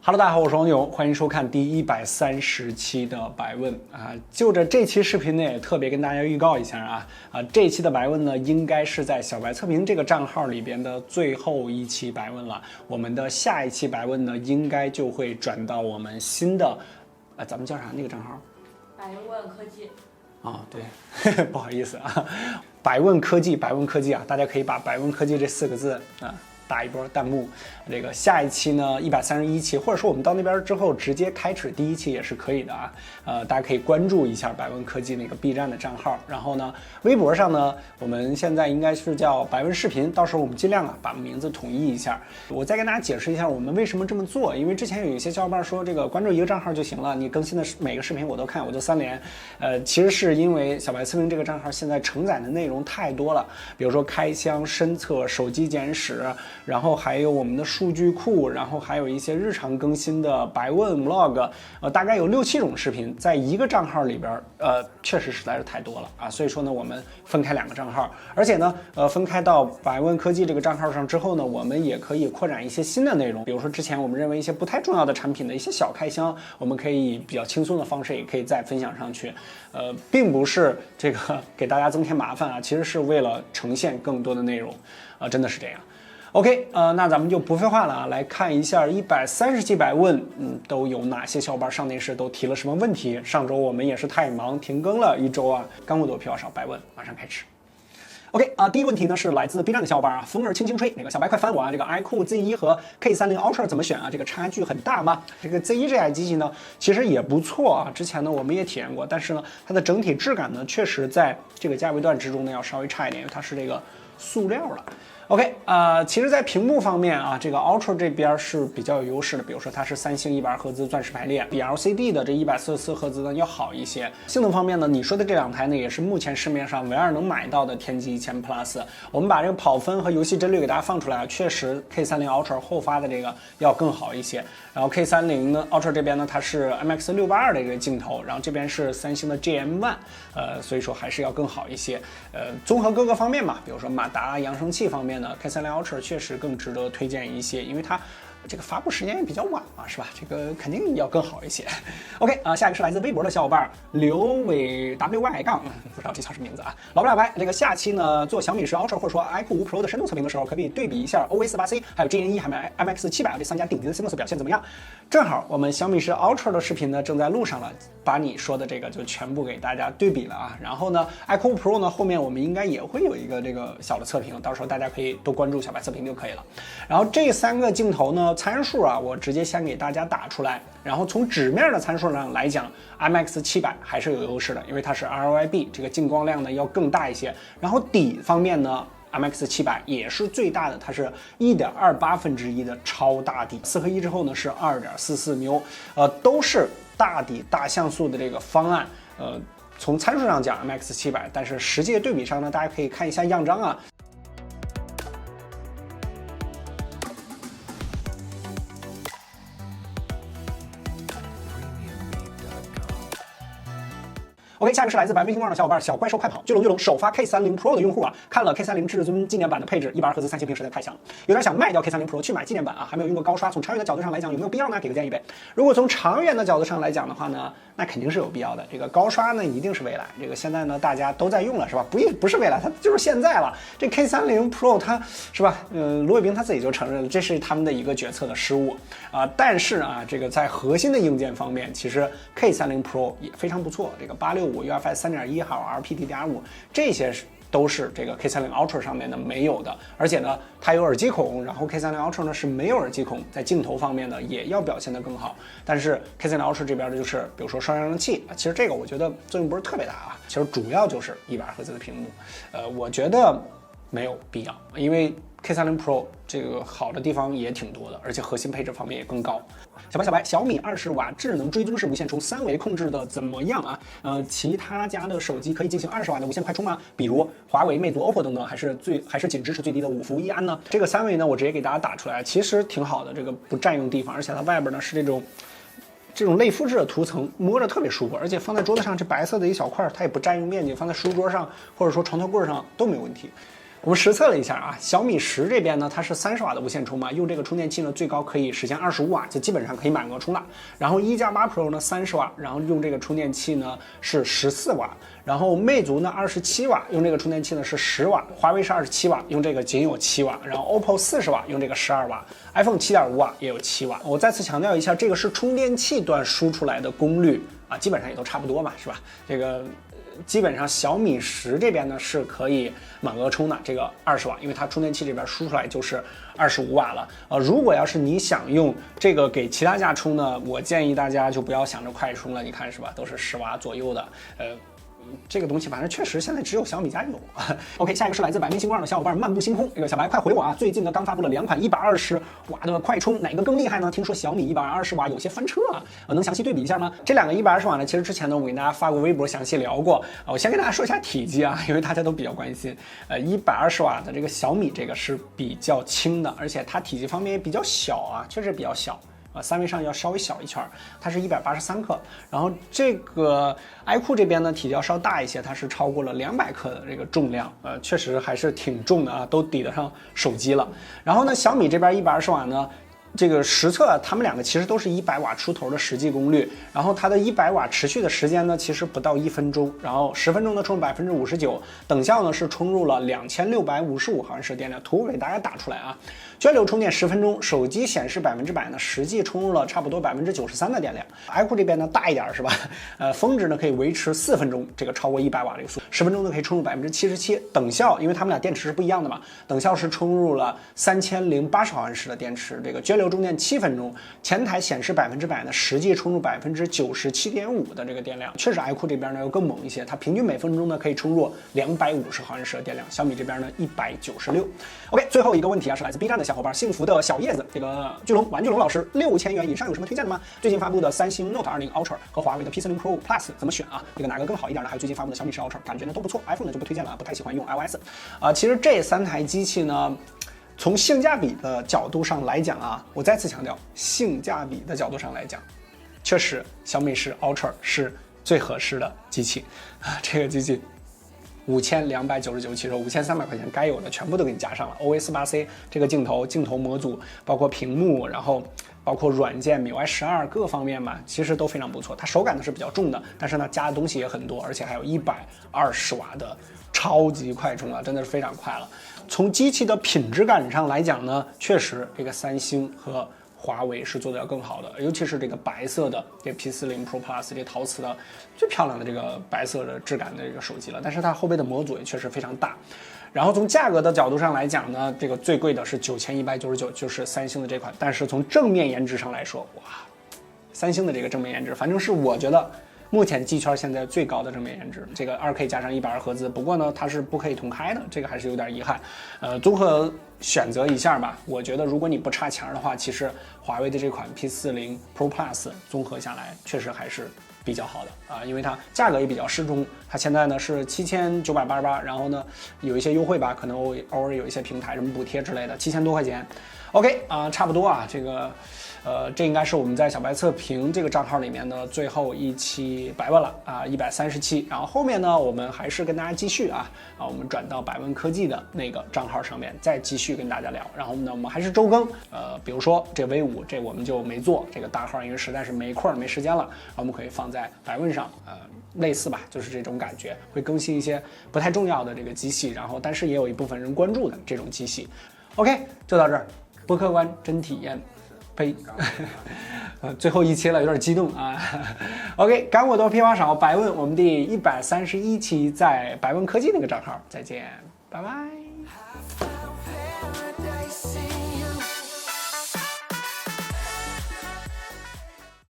Hello， 大家好，我是王勇，欢迎收看第130期的百问啊。就着这期视频呢，也特别跟大家预告一下啊，这一期的百问呢，应该是在小白测评这个账号里边的最后一期百问了。我们的下一期百问呢，应该就会转到我们新的，咱们叫啥那个账号？百问科技。哦，对，不好意思啊，百问科技啊，大家可以把百问科技这4个字啊。打一波弹幕，这个下一期呢131期，或者说我们到那边之后直接开始第1期也是可以的啊。大家可以关注一下百问科技那个 B 站的账号，然后呢，微博上呢，我们现在应该是叫百问视频，到时候我们尽量把名字统一一下。我再跟大家解释一下我们为什么这么做，因为之前有一些小伙伴说这个关注一个账号就行了，你更新的每个视频我都看，我就3连。其实是因为小白测评这个账号现在承载的内容太多了，比如说开箱、深测、手机简史。然后还有我们的数据库，然后还有一些日常更新的百问 vlog， 大概有6、7种视频在一个账号里边，确实实在是太多了啊。所以说呢，我们分开2个账号，而且呢，分开到百问科技这个账号上之后呢，我们也可以扩展一些新的内容，比如说之前我们认为一些不太重要的产品的一些小开箱，我们可以以比较轻松的方式也可以再分享上去，并不是这个给大家增添麻烦啊，其实是为了呈现更多的内容，真的是这样。OK， 那咱们就不废话了啊，来看一下130期百问，都有哪些小伙伴上电视都提了什么问题。上周我们也是太忙停更了1周啊，干货多票少，百问马上开始。OK 第一个问题呢是来自 B 站的小伙伴啊，风儿轻轻吹，那个小白快翻我啊，这个 iQOO Z1 和 K30 Ultra 怎么选啊？这个差距很大吗？这个 Z1 这台机器呢，其实也不错啊，之前呢我们也体验过，但是呢它的整体质感呢，确实在这个价位段之中呢要稍微差一点，因为它是这个塑料了。OK， 其实，在屏幕方面啊，这个 Ultra 这边是比较有优势的，比如说它是三星120赫兹钻石排列，比 LCD 的这144赫兹呢要好一些。性能方面呢，你说的这2台呢，也是目前市面上唯二能买到的天玑1000 Plus。我们把这个跑分和游戏帧率给大家放出来啊，确实 K30 Ultra 后发的这个要更好一些。然后 K30 呢 Ultra 这边呢，它是 IMX682的一个镜头，然后这边是三星的 GM1，所以说还是要更好一些。综合各个方面嘛，比如说马达、扬声器方面。K30 Ultra 确实更值得推荐一些，因为它这个发布时间也比较晚嘛，是吧？这个肯定要更好一些。OK 下一个是来自微博的小伙伴刘伟 WY 杠，不知道这叫什么名字啊？老白，这个下期呢做小米10 Ultra 或者说 iQOO 5 Pro 的深度测评的时候，可不可以对比一下 OA48C 还有 GN1 还有 MX700这3家顶级的 CMOS 表现怎么样？正好我们小米10 Ultra 的视频呢正在路上了，把你说的这个就全部给大家对比了啊。然后呢 iQOO 5 Pro 呢后面我们应该也会有一个这个小的测评，到时候大家可以多关注小白测评就可以了。然后这3个镜头呢参数啊，我直接先给大家打出来。然后从纸面的参数上来讲 ，MX700 还是有优势的，因为它是 ROIB， 这个进光量呢要更大一些。然后底方面呢 ，MX700 也是最大的，它是1.28%的超大底，4合1之后呢是2.44缪，都是大底大像素的这个方案。从参数上讲 MX700， 但是实际对比上呢，大家可以看一下样张啊。OK， 下一个是来自白微星光的小伙伴小怪兽快跑，巨龙首发 K30 Pro 的用户啊，看了 K30 至尊纪念版的配置，120赫兹3星屏实在太香了，有点想卖掉 K30 Pro 去买纪念版啊，还没有用过高刷，从长远的角度上来讲有没有必要呢？给个建议呗。如果从长远的角度上来讲的话呢，那肯定是有必要的。这个高刷呢一定是未来，这个现在呢大家都在用了是吧？不是未来，它就是现在了。这 K30 Pro 它是吧？罗伟冰他自己就承认了，这是他们的一个决策的失误啊。但是啊，这个在核心的硬件方面，其实 K30 Pro 也非常不错。这个865 UFS 3.1还有 LPDDR5， 这些都是这个 K30 Ultra 上面呢没有的，而且呢它有耳机孔，然后 K30 Ultra 呢是没有耳机孔，在镜头方面呢也要表现得更好。但是 K30 Ultra 这边的就是比如说双扬声器，其实这个我觉得作用不是特别大啊，其实主要就是120赫兹的屏幕，我觉得没有必要，因为 K30 Pro 这个好的地方也挺多的，而且核心配置方面也更高。小白，小米20瓦智能追踪式无线充3维控制的怎么样啊？其他家的手机可以进行20瓦的无线快充吗？比如华为、魅族、OPPO 等等，还是仅支持最低的5伏1安呢？这个3维呢，我直接给大家打出来，其实挺好的，这个不占用地方，而且它外边呢是这种类肤质的涂层，摸着特别舒服，而且放在桌子上这白色的一小块，它也不占用面积，放在书桌上或者说床头柜上都没有问题。我们实测了一下啊，小米10这边呢，它是30瓦的无线充嘛，用这个充电器呢，最高可以实现25瓦，就基本上可以满额充了。然后1加8 Pro 呢30瓦，然后用这个充电器呢是14瓦，然后魅族呢27瓦，用这个充电器呢是10瓦，华为是27瓦，用这个仅有7瓦，然后 OPPO 40瓦，用这个12瓦 ，iPhone 7.5瓦也有7瓦。我再次强调一下，这个是充电器端输出来的功率啊，基本上也都差不多嘛，是吧？这个。基本上小米10这边呢是可以满额充的，这个20瓦，因为它充电器这边输出来就是25瓦了。如果要是你想用这个给其他家充呢，我建议大家就不要想着快充了，你看是吧，都是10瓦左右的，这个东西反正确实现在只有小米家有。OK， 下一个是来自百名星光的小伙伴漫步星空，这个小白快回我啊！最近呢刚发布了2款120瓦的快充，哪个更厉害呢？听说小米120瓦有些翻车啊，能详细对比一下吗？这2个120瓦呢，其实之前呢我给大家发过微博详细聊过。我先跟大家说一下体积啊，因为大家都比较关心。120瓦的这个小米这个是比较轻的，而且它体积方面也比较小啊，确实比较小。三维上要稍微小一圈，它是183克，然后这个 iQOO 这边呢体积要稍大一些，它是超过了200克的这个重量，确实还是挺重的啊，都抵得上手机了。然后呢，小米这边120瓦呢，这个实测他们2个其实都是100瓦出头的实际功率，然后它的100瓦持续的时间呢其实不到1分钟，然后10分钟呢充59%，等效呢是充入了2655毫安时的电量，图给大家打出来啊。涓流充电10分钟，手机显示100%呢，实际充入了差不多93%的电量。iQOO 这边呢大一点是吧？峰值呢可以维持4分钟，这个超过100瓦这个速度，10分钟呢可以充入77%，等效因为他们俩电池是不一样的嘛，等效是充入了3080毫安时的电池，这个涓流充电7分钟，前台显示100%呢，实际充入97.5%的这个电量，确实 iQOO 这边呢要更猛一些，它平均每分钟呢可以充入250毫安时的电量，小米这边呢196。OK， 最后一个问题啊是来自 B 站的小伙伴幸福的小叶子，这个玩具龙老师6000元以上有什么推荐的吗？最近发布的三星 Note 20 Ultra 和华为的 P40 Pro Plus 怎么选啊？这个哪个更好一点呢？还有最近发布的小米10 Ultra， 感觉呢都不错。iPhone 呢就不推荐了，不太喜欢用 iOS。其实这3台机器呢，从性价比的角度上来讲啊，我再次强调，性价比的角度上来讲，确实小米10 Ultra 是最合适的机器啊，这个机器。5299起售，5300块钱该有的全部都给你加上了。OS 8C 这个镜头模组，包括屏幕，然后包括软件MIUI 12各方面嘛，其实都非常不错。它手感呢是比较重的，但是呢加的东西也很多，而且还有120瓦的超级快充啊，真的是非常快了。从机器的品质感上来讲呢，确实这个三星和华为是做的要更好的，尤其是这个白色的这 P40 Pro Plus 这陶瓷的最漂亮的这个白色的质感的这个手机了，但是它后背的模组也确实非常大。然后从价格的角度上来讲呢，这个最贵的是9199，就是三星的这款，但是从正面颜值上来说，哇，三星的这个正面颜值，反正是我觉得目前机圈现在最高的正面颜值，这个2K 加上120赫兹，不过呢它是不可以同开的，这个还是有点遗憾。综合选择一下吧，我觉得如果你不差钱的话，其实华为的这款 P40 Pro Plus 综合下来确实还是比较好的啊，因为它价格也比较适中，它现在呢是7988，然后呢有一些优惠吧，可能偶尔有一些平台什么补贴之类的，7000多块钱。OK 啊，差不多啊，这应该是我们在小白测评这个账号里面的最后一期百问了啊，137。然后后面呢，我们还是跟大家继续我们转到百问科技的那个账号上面，再继续跟大家聊。然后呢，我们还是周更，比如说这 V5，这我们就没做这个大号，因为实在是没空没时间了，我们可以放在百问上，类似吧，就是这种感觉，会更新一些不太重要的这个机器，然后但是也有一部分人关注的这种机器。OK， 就到这儿，不客观真体验。呸，最后一期了，有点激动啊。OK， 干货多，屁话少，百问我们第131期在百问科技那个账号再见，拜拜。